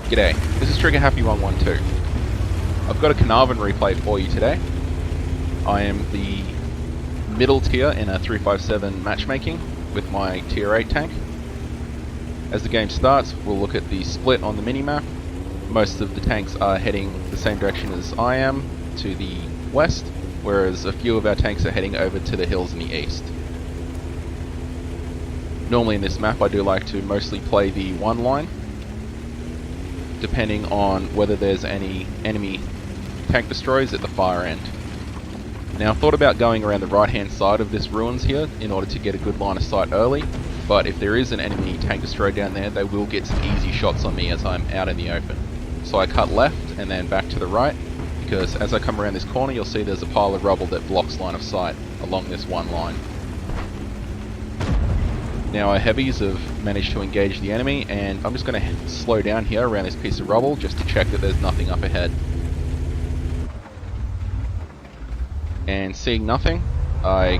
G'day, this is Trigger Happy 112. I've got a Caernarvon replay for you today. I am the middle tier in a 357 matchmaking with my tier 8 tank. As the game starts, we'll look at the split on the minimap. Most of the tanks are heading the same direction as I am, to the west, whereas a few of our tanks are heading over to the hills in the east. Normally in this map I do like to mostly play the one line, depending on whether there's any enemy tank destroyers at the far end. Now I've thought about going around the right hand side of this ruins here in order to get a good line of sight early, but if there is an enemy tank destroyer down there, they will get some easy shots on me as I'm out in the open. So I cut left and then back to the right, because as I come around this corner you'll see there's a pile of rubble that blocks line of sight along this one line. Now our heavies have managed to engage the enemy, and I'm just going to slow down here around this piece of rubble just to check that there's nothing up ahead. And seeing nothing, I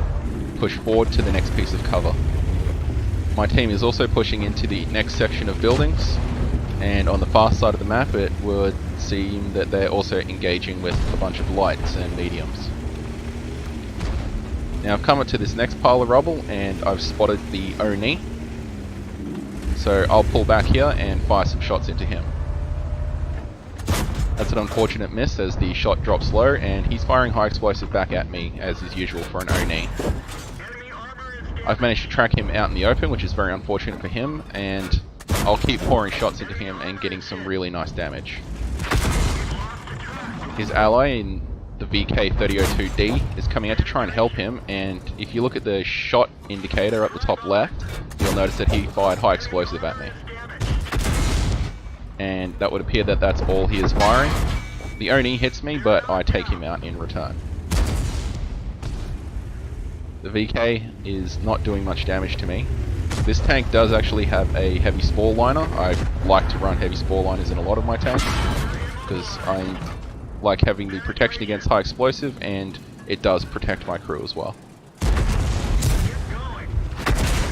push forward to the next piece of cover. My team is also pushing into the next section of buildings, and on the far side of the map it would seem that they're also engaging with a bunch of lights and mediums. Now I've come up to this next pile of rubble and I've spotted the Oni, so I'll pull back here and fire some shots into him. That's an unfortunate miss as the shot drops low, and he's firing high explosive back at me as is usual for an Oni. I've managed to track him out in the open, which is very unfortunate for him, and I'll keep pouring shots into him and getting some really nice damage. His ally in the VK3002D is coming out to try and help him, and if you look at the shot indicator at the top left, you'll notice that he fired high explosive at me. And that would appear that that's all he is firing. The Oni hits me, but I take him out in return. The VK is not doing much damage to me. This tank does actually have a heavy Spall liner. I like to run heavy Spall liners in a lot of my tanks, because I like having the protection against high explosive, and it does protect my crew as well.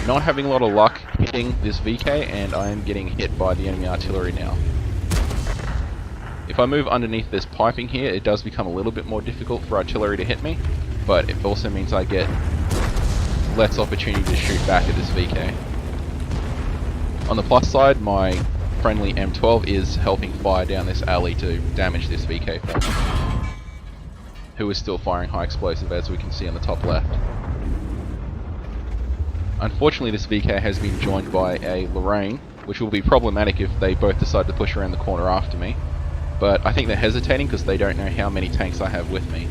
Not having a lot of luck hitting this VK, and I am getting hit by the enemy artillery now. If I move underneath this piping here, it does become a little bit more difficult for artillery to hit me, but it also means I get less opportunity to shoot back at this VK. On the plus side, my friendly M12 is helping fire down this alley to damage this VK for me, who is still firing high explosive as we can see on the top left. Unfortunately this VK has been joined by a Lorraine, which will be problematic if they both decide to push around the corner after me, but I think they're hesitating because they don't know how many tanks I have with me,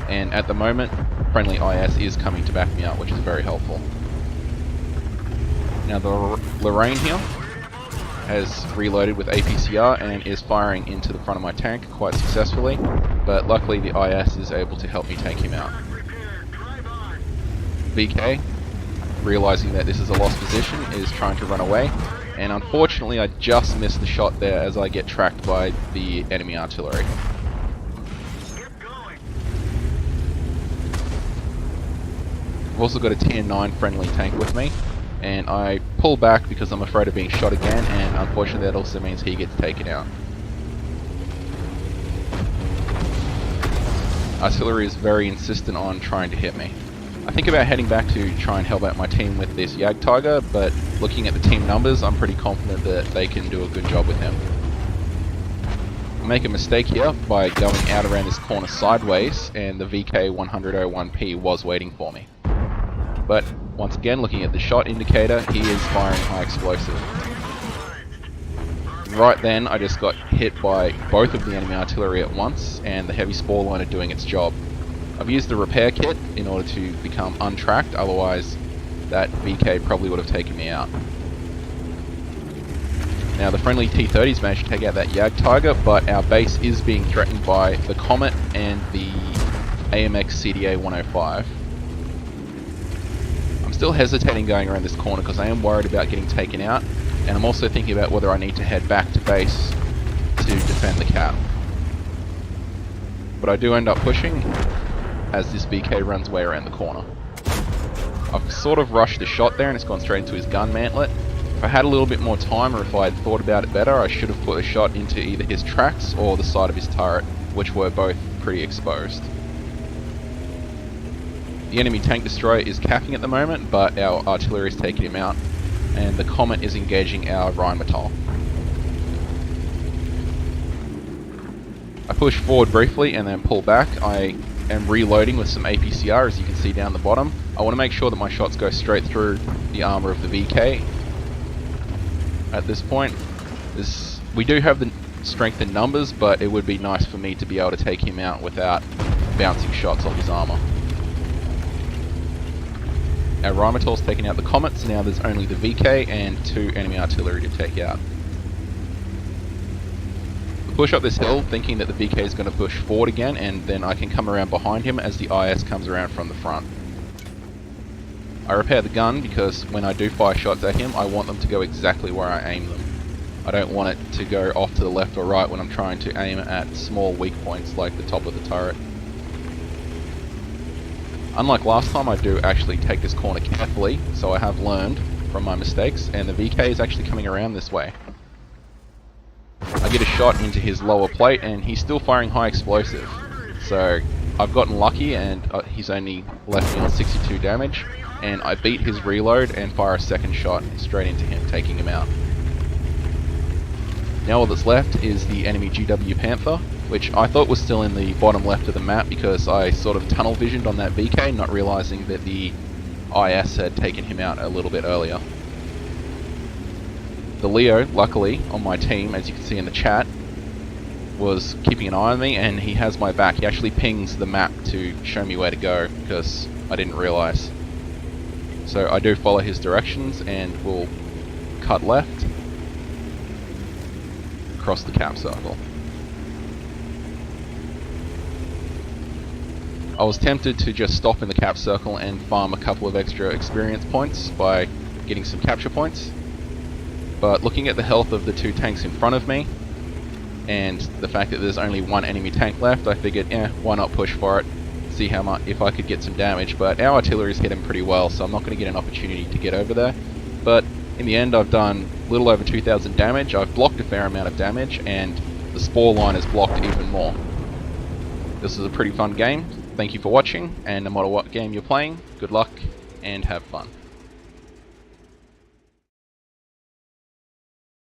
and at the moment friendly IS is coming to back me up, which is very helpful. Now the Lorraine here has reloaded with APCR and is firing into the front of my tank quite successfully, but luckily the IS is able to help me take him out. VK, realizing that this is a lost position, is trying to run away, and unfortunately I just missed the shot there as I get tracked by the enemy artillery. I've also got a tier 9 friendly tank with me, and I pull back because I'm afraid of being shot again, and unfortunately that also means he gets taken out. Artillery is very insistent on trying to hit me. I think about heading back to try and help out my team with this Jagdtiger, but looking at the team numbers I'm pretty confident that they can do a good job with him. I make a mistake here by going out around this corner sideways, and the VK101P was waiting for me. But once again, looking at the shot indicator, he is firing high explosive. Right then, I just got hit by both of the enemy artillery at once, and the heavy Spall liner doing its job. I've used the repair kit in order to become untracked, otherwise that VK probably would have taken me out. Now the friendly T-30s managed to take out that Jagdtiger, but our base is being threatened by the Comet and the AMX CDA 105. I'm still hesitating going around this corner because I am worried about getting taken out, and I'm also thinking about whether I need to head back to base to defend the cap. But I do end up pushing as this VK runs way around the corner. I've sort of rushed the shot there and it's gone straight into his gun mantlet, If I had a little bit more time, or if I had thought about it better, I should have put a shot into either his tracks or the side of his turret, which were both pretty exposed. The enemy tank destroyer is capping at the moment, but our artillery is taking him out, and the Comet is engaging our Rheinmetall. I push forward briefly and then pull back. I am reloading with some APCR, as you can see down the bottom. I want to make sure that my shots go straight through the armor of the VK. At this point, we do have the strength in numbers, but it would be nice for me to be able to take him out without bouncing shots off his armor. Our Rheinmetall's taking out the Comets. Now there's only the VK and 2 enemy artillery to take out. We push up this hill thinking that the VK is going to push forward again, and then I can come around behind him as the IS comes around from the front. I repair the gun because when I do fire shots at him, I want them to go exactly where I aim them. I don't want it to go off to the left or right when I'm trying to aim at small weak points like the top of the turret. Unlike last time, I do actually take this corner carefully, so I have learned from my mistakes, and the VK is actually coming around this way. I get a shot into his lower plate and he's still firing high explosive, so I've gotten lucky and he's only left me on 62 damage, and I beat his reload and fire a second shot straight into him, taking him out. Now all that's left is the enemy GW Panther, which I thought was still in the bottom left of the map because I sort of tunnel visioned on that VK, not realizing that the IS had taken him out a little bit earlier. The Leo, luckily, on my team, as you can see in the chat, was keeping an eye on me, and he has my back. He actually pings the map to show me where to go because I didn't realize. So I do follow his directions and will cut left across the cap circle. I was tempted to just stop in the cap circle and farm a couple of extra experience points by getting some capture points, but looking at the health of the 2 tanks in front of me and the fact that there's only 1 enemy tank left, I figured, why not push for it, see how much, if I could get some damage. But our artillery's hit him pretty well, so I'm not going to get an opportunity to get over there. But in the end, I've done a little over 2,000 damage, I've blocked a fair amount of damage, and the Spall line is blocked even more. This is a pretty fun game. Thank you for watching, and no matter what game you're playing, good luck and have fun.